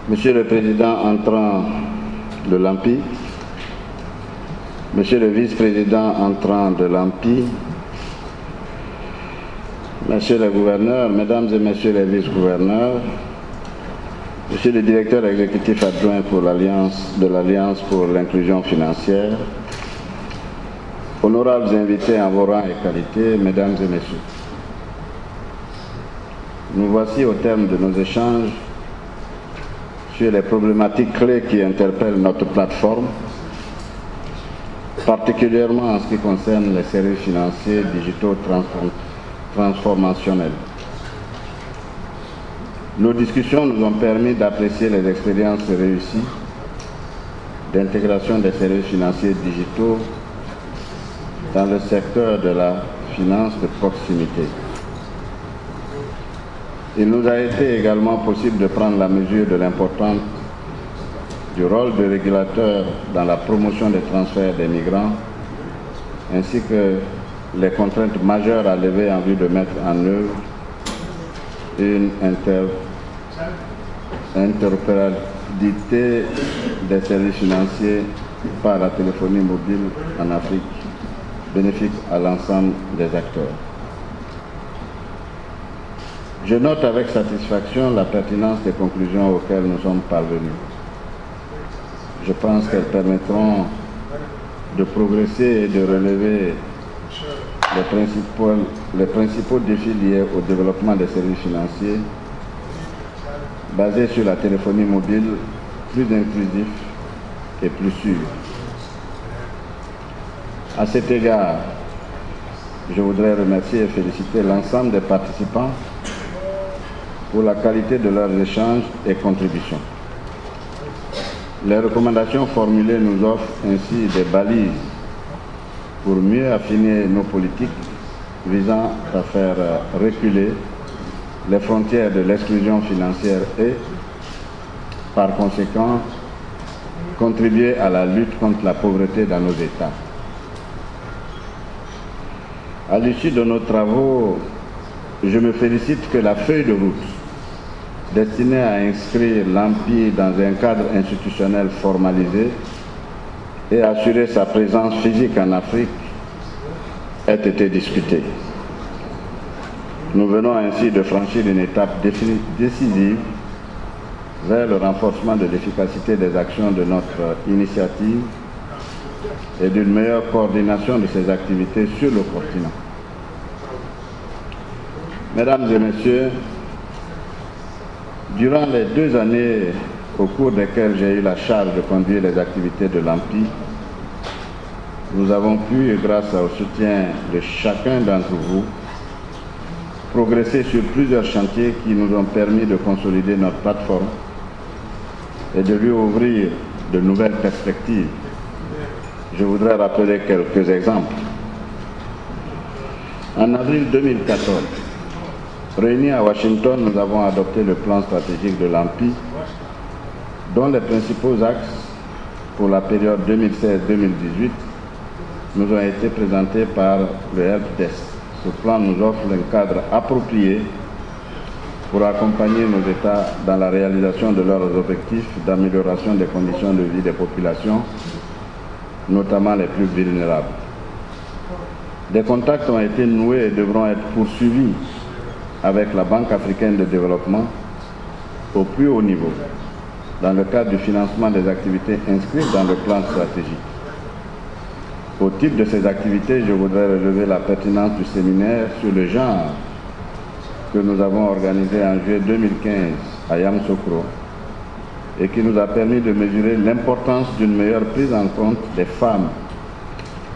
Monsieur le Président entrant de l'AMPI, Monsieur le Vice-président entrant de l'AMPI, Monsieur le Gouverneur, Mesdames et Messieurs les Vice-gouverneurs, Monsieur le Directeur exécutif adjoint pour de l'Alliance pour l'inclusion financière, honorables invités en vos rangs et qualités, Mesdames et Messieurs. Nous voici au terme de nos échanges sur les problématiques clés qui interpellent notre plateforme, particulièrement en ce qui concerne les services financiers digitaux transformationnels. Nos discussions nous ont permis d'apprécier les expériences réussies d'intégration des services financiers digitaux dans le secteur de la finance de proximité. Il nous a été également possible de prendre la mesure de l'importance du rôle de régulateur dans la promotion des transferts des migrants, ainsi que les contraintes majeures à lever en vue de mettre en œuvre une interopérabilité des services financiers par la téléphonie mobile en Afrique, bénéfique à l'ensemble des acteurs. Je note avec satisfaction la pertinence des conclusions auxquelles nous sommes parvenus. Je pense qu'elles permettront de progresser et de relever les principaux défis liés au développement des services financiers basés sur la téléphonie mobile plus inclusif et plus sûr. À cet égard, je voudrais remercier et féliciter l'ensemble des participants pour la qualité de leurs échanges et contributions. Les recommandations formulées nous offrent ainsi des balises pour mieux affiner nos politiques visant à faire reculer les frontières de l'exclusion financière et, par conséquent, contribuer à la lutte contre la pauvreté dans nos États. À l'issue de nos travaux, je me félicite que la feuille de route destinée à inscrire l'AMPI dans un cadre institutionnel formalisé et assurer sa présence physique en Afrique ait été discutée. Nous venons ainsi de franchir une étape décisive vers le renforcement de l'efficacité des actions de notre initiative et d'une meilleure coordination de ces activités sur le continent. Mesdames et Messieurs, durant les 2 années au cours desquelles j'ai eu la charge de conduire les activités de l'AMPI, nous avons pu, grâce au soutien de chacun d'entre vous, progresser sur plusieurs chantiers qui nous ont permis de consolider notre plateforme et de lui ouvrir de nouvelles perspectives. Je voudrais rappeler quelques exemples. En avril 2014, réunis à Washington, nous avons adopté le plan stratégique de l'AMPI, dont les principaux axes pour la période 2016-2018 nous ont été présentés par le helpdesk. Ce plan nous offre un cadre approprié pour accompagner nos États dans la réalisation de leurs objectifs d'amélioration des conditions de vie des populations, notamment les plus vulnérables. Des contacts ont été noués et devront être poursuivis avec la Banque africaine de développement au plus haut niveau, dans le cadre du financement des activités inscrites dans le plan stratégique. Au titre de ces activités, je voudrais relever la pertinence du séminaire sur le genre que nous avons organisé en juillet 2015 à Yamoussoukro et qui nous a permis de mesurer l'importance d'une meilleure prise en compte des femmes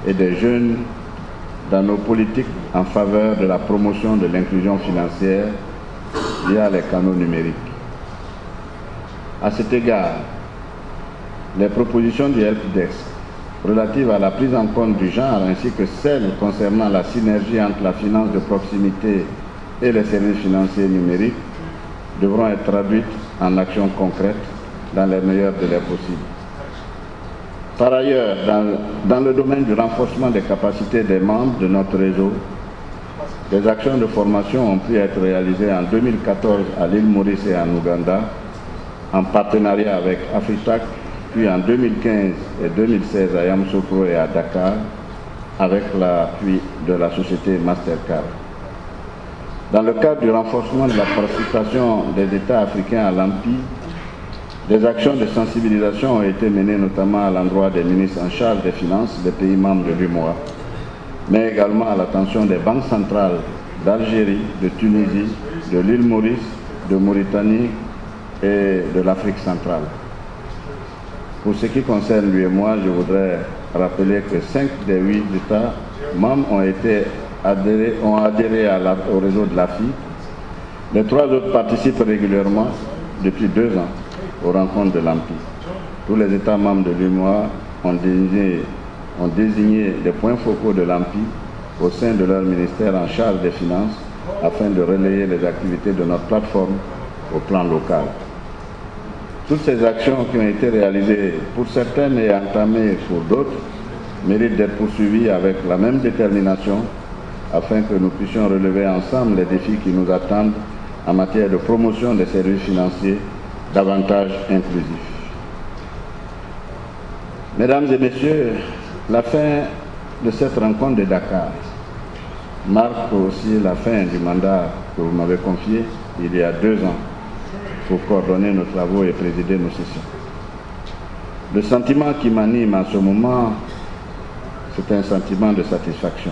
et des jeunes dans nos politiques en faveur de la promotion de l'inclusion financière via les canaux numériques. À cet égard, les propositions du helpdesk relatives à la prise en compte du genre ainsi que celles concernant la synergie entre la finance de proximité et les services financiers numériques devront être traduites en actions concrètes dans les meilleurs délais possibles. Par ailleurs, dans le domaine du renforcement des capacités des membres de notre réseau, des actions de formation ont pu être réalisées en 2014 à l'île Maurice et en Ouganda, en partenariat avec Afritac, puis en 2015 et 2016 à Yamoussoukro et à Dakar, avec l'appui de la société Mastercard. Dans le cadre du renforcement de la participation des États africains à l'AMPI, des actions de sensibilisation ont été menées notamment à l'endroit des ministres en charge des finances des pays membres de l'UMOA, mais également à l'attention des banques centrales d'Algérie, de Tunisie, de l'île Maurice, de Mauritanie et de l'Afrique centrale. Pour ce qui concerne l'UMOA, je voudrais rappeler que 5 des 8 États membres ont adhéré au réseau de l'AFI. Les 3 autres participent régulièrement depuis 2 ans aux rencontres de l'AMPI. Tous les États membres de l'UMOA ont désigné des points focaux de l'AMPI au sein de leur ministère en charge des finances afin de relayer les activités de notre plateforme au plan local. Toutes ces actions qui ont été réalisées pour certaines et entamées pour d'autres méritent d'être poursuivies avec la même détermination afin que nous puissions relever ensemble les défis qui nous attendent en matière de promotion des services financiers davantage inclusifs. Mesdames et messieurs, la fin de cette rencontre de Dakar marque aussi la fin du mandat que vous m'avez confié il y a 2 ans pour coordonner nos travaux et présider nos sessions. Le sentiment qui m'anime en ce moment, c'est un sentiment de satisfaction.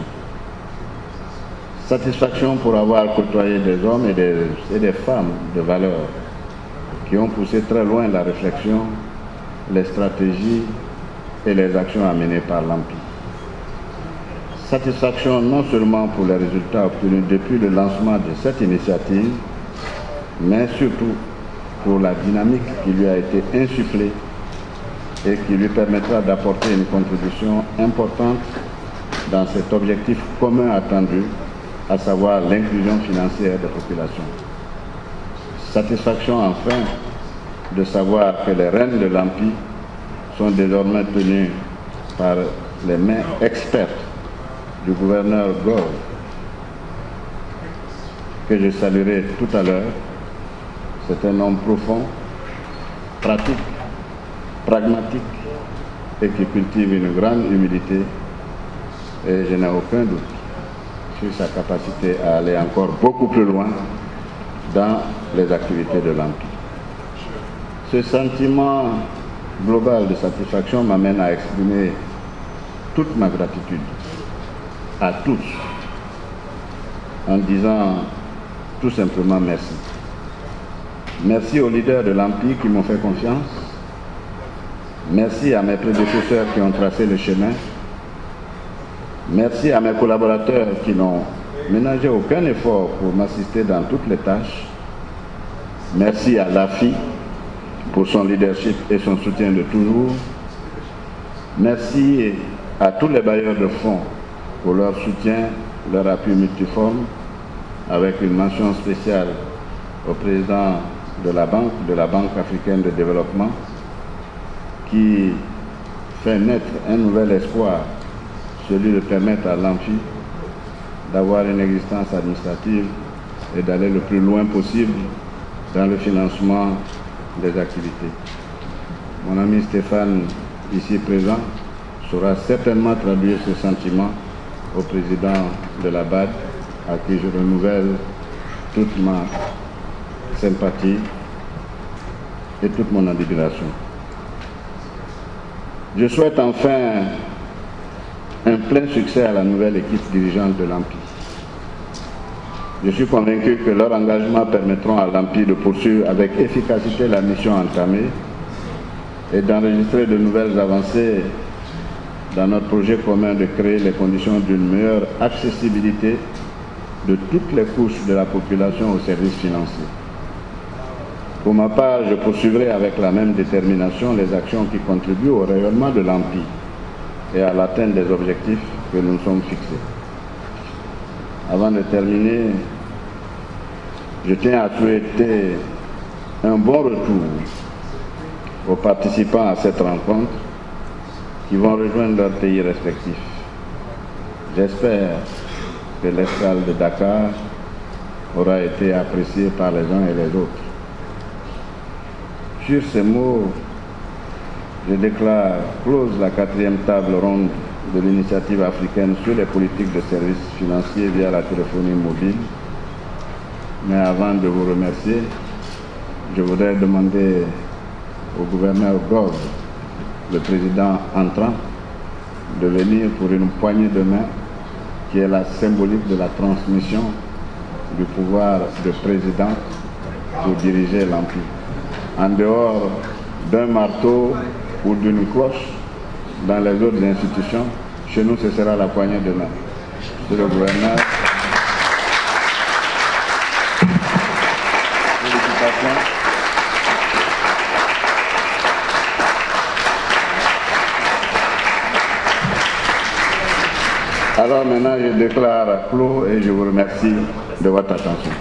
Satisfaction pour avoir côtoyé des hommes et des femmes de valeur qui ont poussé très loin la réflexion, les stratégies et les actions amenées par l'AMPI. Satisfaction non seulement pour les résultats obtenus depuis le lancement de cette initiative, mais surtout pour la dynamique qui lui a été insufflée et qui lui permettra d'apporter une contribution importante dans cet objectif commun attendu, à savoir l'inclusion financière des populations. Satisfaction enfin de savoir que les rênes de l'AMPI sont désormais tenues par les mains expertes du gouverneur Gove, que je saluerai tout à l'heure. C'est un homme profond, pratique, pragmatique et qui cultive une grande humilité, et je n'ai aucun doute sur sa capacité à aller encore beaucoup plus loin dans les activités de l'AMPI. Ce sentiment global de satisfaction m'amène à exprimer toute ma gratitude à tous en disant tout simplement merci. Merci aux leaders de l'AMPI qui m'ont fait confiance. Merci à mes prédécesseurs qui ont tracé le chemin. Merci à mes collaborateurs qui n'ont ménagé aucun effort pour m'assister dans toutes les tâches. Merci à l'AFI pour son leadership et son soutien de toujours. Merci à tous les bailleurs de fonds pour leur soutien, leur appui multiforme, avec une mention spéciale au président de la Banque africaine de développement, qui fait naître un nouvel espoir, celui de permettre à l'AMPI d'avoir une existence administrative et d'aller le plus loin possible dans le financement des activités. Mon ami Stéphane, ici présent, saura certainement traduire ce sentiment au président de la BAD, à qui je renouvelle toute ma sympathie et toute mon admiration. Je souhaite enfin un plein succès à la nouvelle équipe dirigeante de l'AMPI. Je suis convaincu que leurs engagements permettront à l'AMPI de poursuivre avec efficacité la mission entamée et d'enregistrer de nouvelles avancées dans notre projet commun de créer les conditions d'une meilleure accessibilité de toutes les couches de la population aux services financiers. Pour ma part, je poursuivrai avec la même détermination les actions qui contribuent au rayonnement de l'AMPI et à l'atteinte des objectifs que nous nous sommes fixés. Avant de terminer, je tiens à souhaiter un bon retour aux participants à cette rencontre qui vont rejoindre leurs pays respectifs. J'espère que l'escale de Dakar aura été appréciée par les uns et les autres. Sur ces mots, je déclare close la 4e table ronde de l'initiative africaine sur les politiques de services financiers via la téléphonie mobile. Mais avant de vous remercier, je voudrais demander au gouverneur Gove, le président entrant, de venir pour une poignée de main qui est la symbolique de la transmission du pouvoir de président pour diriger l'Empire. En dehors d'un marteau ou d'une cloche, dans les autres institutions, chez nous, ce sera la poignée de main. Monsieur le gouverneur, félicitations. Alors maintenant, je déclare clos et je vous remercie de votre attention.